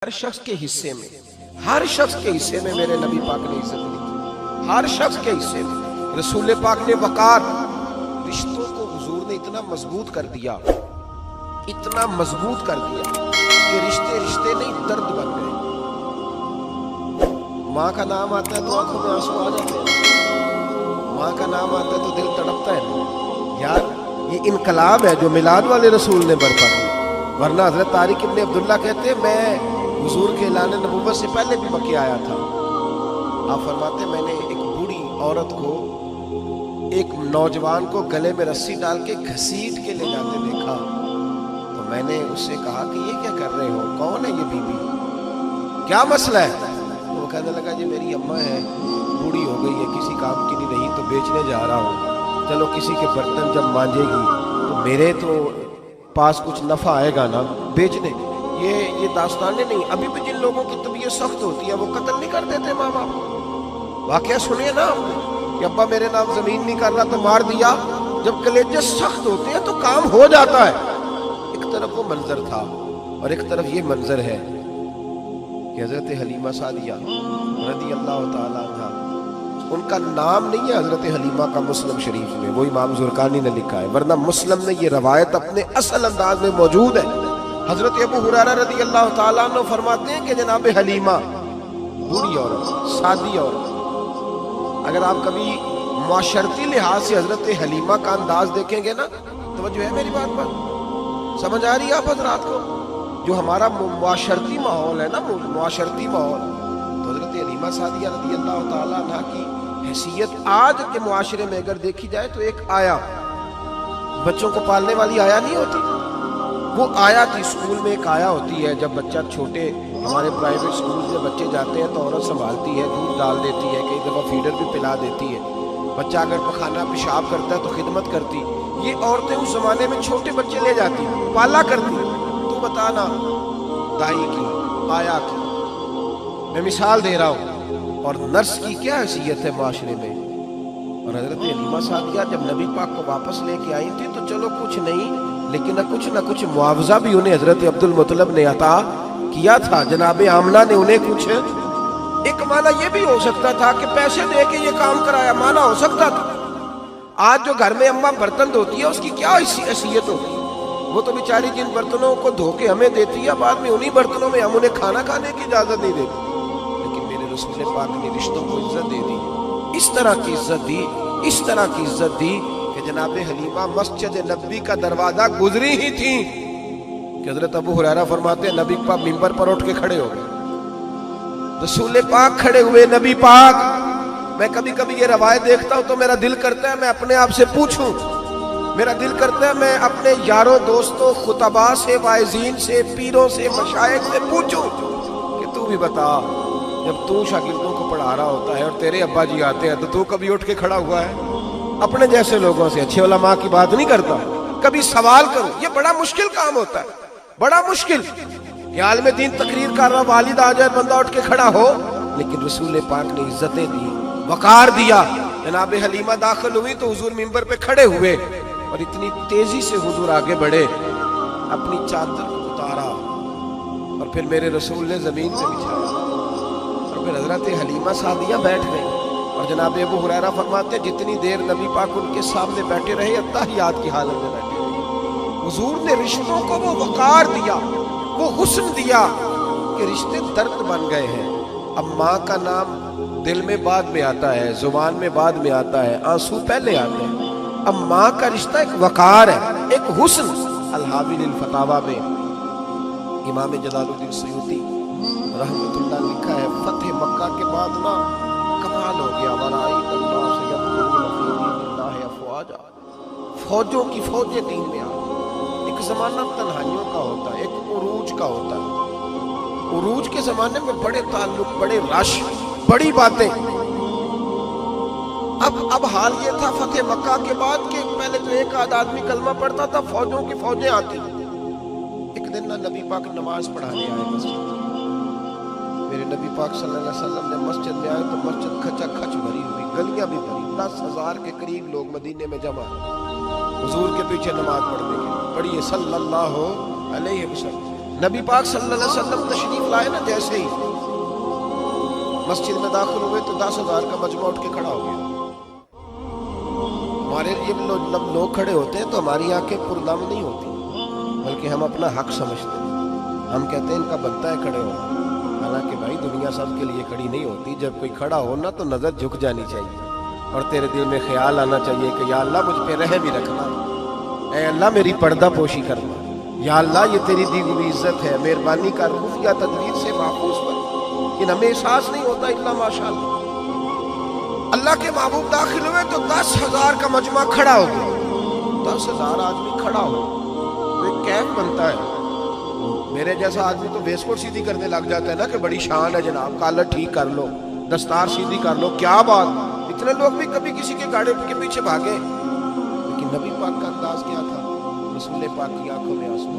ہر شخص کے حصے میں میرے نبی پاک نے عزت دی تھی، ہر شخص کے حصے میں رسول پاک نے وقار، رشتوں کو حضور نے اتنا مضبوط کر دیا کہ رشتے نہیں درد بن گئے۔ ماں کا نام آتا ہے تو آنکھوں میں آنسو آ جاتے ہیں، ماں کا نام آتا ہے تو دل تڑپتا ہے۔ یار یہ انقلاب ہے جو میلاد والے رسول نے برپا کیا، ورنہ حضرت طارق ابن عبداللہ کہتے ہیں میں حضور کے اعلان نبوت سے پہلے بھی مکے آیا تھا۔ آپ فرماتے ہیں میں نے ایک بوڑھی عورت کو، ایک نوجوان کو گلے میں رسی ڈال کے گھسیٹ کے لے جاتے دیکھا، تو میں نے اس سے کہا کہ یہ کیا کر رہے ہو، کون ہے یہ بی بی، کیا مسئلہ ہے؟ تو وہ کہنے لگا جی میری اماں ہے، بوڑھی ہو گئی ہے، کسی کام کی نہیں رہی تو بیچنے جا رہا ہوں، چلو کسی کے برتن جب مانجے گی تو میرے تو پاس کچھ نفع آئے گا نا بیچنے۔ یہ داستانیں نہیں، ابھی بھی جن لوگوں کی طبیعت سخت ہوتی ہے وہ قتل نہیں کر دیتے ماں باپ۔ واقعہ سنیے نا کہ ابا میرے نام زمین نہیں کر رہا تو مار دیا۔ جب کلیجے سخت ہوتے ہیں تو کام ہو جاتا ہے۔ ایک طرف وہ منظر تھا اور ایک طرف یہ منظر ہے کہ حضرت حلیمہ سعدیہ رضی اللہ تعالیٰ عنہ، ان کا نام نہیں ہے حضرت حلیمہ کا مسلم شریف میں، وہ امام زرقانی نے لکھا ہے، ورنہ مسلم میں یہ روایت اپنے اصل انداز میں موجود ہے۔ حضرت ابو ہریرہ رضی اللہ تعالیٰ عنہ فرماتے ہیں کہ جناب حلیمہ بوڑھی عورت، سادی عورت، اگر آپ کبھی معاشرتی لحاظ سے حضرت حلیمہ کا انداز دیکھیں گے نا، توجہ ہے میری بات پر، سمجھ آ رہی ہے آپ حضرات کو؟ جو ہمارا معاشرتی ماحول ہے نا، معاشرتی ماحول، تو حضرت حلیمہ سعدیہ رضی اللہ تعالیٰ عنہ کی حیثیت آج کے معاشرے میں اگر دیکھی جائے تو ایک آیا، بچوں کو پالنے والی آیا نہیں ہوتی، وہ آیا تھی۔ اسکول میں ایک آیا ہوتی ہے، جب بچہ چھوٹے ہمارے پرائیویٹ سکول میں بچے جاتے ہیں تو عورت سنبھالتی ہے، دودھ ڈال دیتی ہے، کئی دفعہ فیڈر بھی پلا دیتی ہے، بچہ اگر پخانہ پیشاب کرتا ہے تو خدمت کرتی۔ یہ عورتیں اس زمانے میں چھوٹے بچے لے جاتی، پالا کرتی۔ تو بتانا دائی کی، آیا کی، میں مثال دے رہا ہوں، اور نرس کی کیا حیثیت ہے معاشرے میں۔ اور حضرت حلیمہ سعدیہ جب نبی پاک کو واپس لے کے آئی تھی تو چلو کچھ نہیں، لیکن نہ کچھ معاوضہ بھی انہیں حضرت عبد المطلب نے عطا کیا تھا، جناب آمنہ نے انہیں کچھ، ایک معنی یہ بھی ہو سکتا تھا کہ پیسے دے کے یہ کام کرایا، معنی ہو سکتا تھا۔ آج جو گھر میں اماں برتن دھوتی ہے اس کی کیا حیثیت ہوتی ہے؟ وہ تو بیچاری جن برتنوں کو دھو کے ہمیں دیتی ہے، بعد میں انہی برتنوں میں ہم انہیں کھانا کھانے کی اجازت نہیں دیتی۔ لیکن میرے رسول پاک نے رشتوں کو عزت دے دی، اس طرح کی عزت دی کہ جناب حلیمہ مسجد نبوی کا دروازہ گزری ہی تھی کہ حضرت ابو ہریرہ فرماتے ہیں نبی پاک منبر پر اٹھ کے کھڑے ہو گئے، رسول پاک کھڑے ہوئے، نبی پاک۔ میں کبھی کبھی یہ روایت دیکھتا ہوں تو میرا دل کرتا ہے میں اپنے آپ سے پوچھوں، میرا دل کرتا ہے میں اپنے یاروں دوستوں، خطباء سے، واعظین سے، پیروں سے، مشائخ سے پوچھوں کہ تو بھی بتا، جب تو شاگردوں کو پڑھا رہا ہوتا ہے اور تیرے ابا جی آتے ہیں تو کبھی اٹھ کے کھڑا ہوا ہے؟ اپنے جیسے لوگوں سے، اچھے علماء کی بات نہیں کرتا، کبھی سوال کرو۔ یہ بڑا مشکل کام ہوتا ہے، بڑا مشکل کہ عالم دین تقریر کر رہا، والد آ جائے، بندہ اٹھ کے کھڑا ہو، لیکن رسول پاک نے عزتیں دی، وقار دیا۔ جناب حلیمہ داخل ہوئی تو حضور منبر پہ کھڑے ہوئے اور اتنی تیزی سے حضور آگے بڑھے، اپنی چادر کو اتارا اور پھر میرے رسول نے زمین پہ بچھایا، اور پھر حضرت حلیمہ سعدیہ بیٹھ گئی۔ اور جناب ابو ہریرہ فرماتے ہیں جتنی دیر نبی پاک ان کے سامنے بیٹھے رہے اتحیات کی حالت میں بیٹھے رہے۔ حضور نے رشتوں کو وہ وقار دیا، وہ حسن دیا کہ رشتے درد بن گئے ہیں۔ اب ماں کا نام دل میں بعد میں آتا ہے، زبان میں بعد میں آتا ہے، آنسو پہلے آتے ہیں۔ اب ماں کا رشتہ ایک وقار ہے، ایک حسن۔ الحاوی للفتاوی میں امام جلال الدین سیوطی رحمۃ اللہ نے لکھا ہے فتح مکہ کے بعد نا کمال ہو گیا، ورائیت الناس یدخلون فی دین اللہ افواجا، فوجوں کی فوجیں دین میں آ گئی۔ ایک زمانہ تنہائیوں کا ہوتا ہے، ایک عروج کا ہوتا ہے، عروج کے زمانے میں بڑے تعلق، بڑے رش، بڑی باتیں۔ اب حال یہ تھا فتح مکہ کے بعد کہ پہلے تو ایک آدھ آدمی کلمہ پڑھتا تھا، فوجوں کی فوجیں آتی۔ ایک دن نہ نبی پاک نماز پڑھانے آئے مسجد، میرے نبی پاک صلی اللہ علیہ وسلم نے مسجد میں آئے تو مسجد کھچا کھچ بھری ہوئی، گلیاں بھی بھری، 10,000 کے قریب لوگ مدینے میں جمع حضور کے پیچھے نماز پڑھنے کے، پڑھیے صلی اللہ علیہ وسلم۔ نبی پاک صلی اللہ علیہ وسلم تشریف لائے نا، جیسے ہی مسجد میں داخل ہوئے تو 10,000 کا مجمع اٹھ کے کھڑا ہو گیا. ہمارے لیے جب لوگ کھڑے ہوتے ہیں تو ہماری آنکھیں پردم نہیں ہوتی، بلکہ ہم اپنا حق سمجھتے ہیں. ہم کہتے ہیں ان کا بنتا ہے کھڑے ہونا، حالانکہ بھائی دنیا سب کے لیے کھڑی نہیں ہوتی. جب کوئی کھڑا ہونا تو نظر جھک جانی چاہیے، اور تیرے دل میں خیال آنا چاہیے کہ یا اللہ مجھ پہ رحم بھی رکھنا، اے اللہ میری پردہ پوشی کرنا، یا اللہ یہ تیری دی ہوئی عزت ہے، مہربانی کر خفیہ تدبیر سے محفوظ پر. لیکن ہمیں احساس نہیں ہوتا الا ماشاء اللہ. اللہ کے محبوب داخل ہوئے تو 10,000 کا مجمع کھڑا ہو گیا. 10,000 آدمی کھڑا ہو تو ایک کیف بنتا ہے. میرے جیسا آدمی تو ویسکوٹ سیدھی کرنے لگ جاتا ہے نا کہ بڑی شان ہے جناب، کالر ٹھیک کر لو، دستار سیدھی کر لو، کیا بات. اتنے لوگ بھی کبھی کسی کے گاڑی کے پیچھے بھاگے. لیکن نبی پاک کا انداز کیا تھا؟ رسول پاک کی آنکھوں میں آنسو.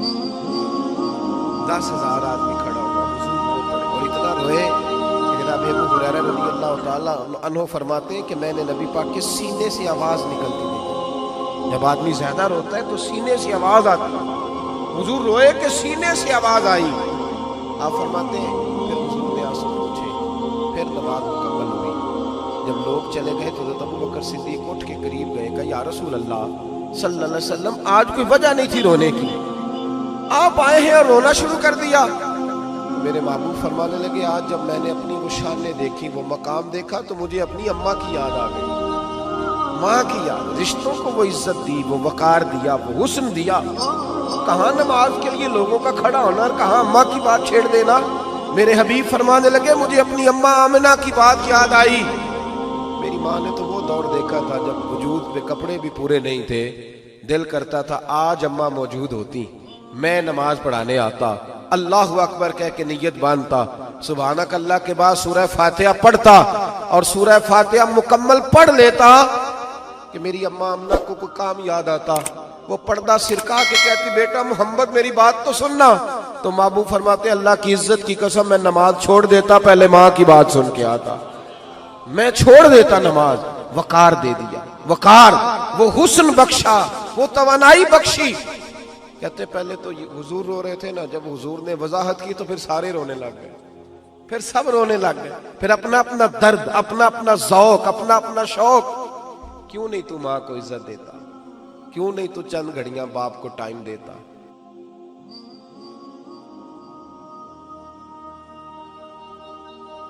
10,000 آدمی کھڑا ہوگا، حضور رو پڑے اور اتنا روئے کہ جناب ابو ہریرہ رضی اللہ تعالیٰ عنہ فرماتے ہیں کہ میں نے نبی پاک کے سینے سے آواز نکلتی دیکھی. جب آدمی زیادہ روتا ہے تو سینے سے آواز آتی ہے. حضور روئے کہ سینے سے آواز آئی. آپ فرماتے ہیں پھر حضور نے آنسو پوچھے، پھر نماز مکمل ہوئی. جب لوگ چلے گئے تو حضرت ابوبکر صدیق اٹھ کے قریب گئے کہ یا رسول اللہ صلی اللہ علیہ وسلم آج کوئی وجہ نہیں تھی رونے کی، آپ آئے ہیں اور رونا شروع کر دیا. میرے محبوب فرمانے لگے آج جب میں نے اپنی وہ شانیں دیکھی، وہ مقام دیکھا تو مجھے اپنی اماں کی یاد آ گئی. ماں کی یاد، رشتوں کو وہ عزت دی، وہ وقار دیا، وہ حسن دیا. کہاں نماز کے لیے لوگوں کا کھڑا ہونا اور کہاں اماں کی بات چھیڑ دینا. میرے حبیب فرمانے لگے مجھے اپنی اماں آمنہ کی بات یاد آئی. میری ماں نے تو وہ دور دیکھا تھا جب وجود پہ کپڑے بھی پورے نہیں تھے، دل کرتا تھا آج اماں موجود ہوتی، میں نماز پڑھانے آتا، اللہ اکبر کہہ کے نیت باندھتا، سبحانک اللہ کے بعد سورہ فاتحہ پڑھتا اور سورہ فاتحہ مکمل پڑھ لیتا کہ میری اماں آمنہ کو کوئی کام یاد آتا. وہ پردہ سرکا کے کہتی بیٹا محمد میری بات تو سننا. تو محبوب فرماتے اللہ کی عزت کی قسم میں نماز چھوڑ دیتا، پہلے ماں کی بات سن کے آتا. میں چھوڑ دیتا نماز. وقار دے دیا، وقار، وہ حسن بخشا، وہ توانائی بخشی. کہتے پہلے تو حضور رو رہے تھے نا، جب حضور نے وضاحت کی تو پھر سارے رونے لگ گئے، پھر سب رونے لگ گئے. پھر اپنا اپنا درد، اپنا اپنا ذوق، اپنا اپنا شوق. کیوں نہیں تو ماں کو عزت دیتا؟ کیوں نہیں تو چند گھڑیاں باپ کو ٹائم دیتا؟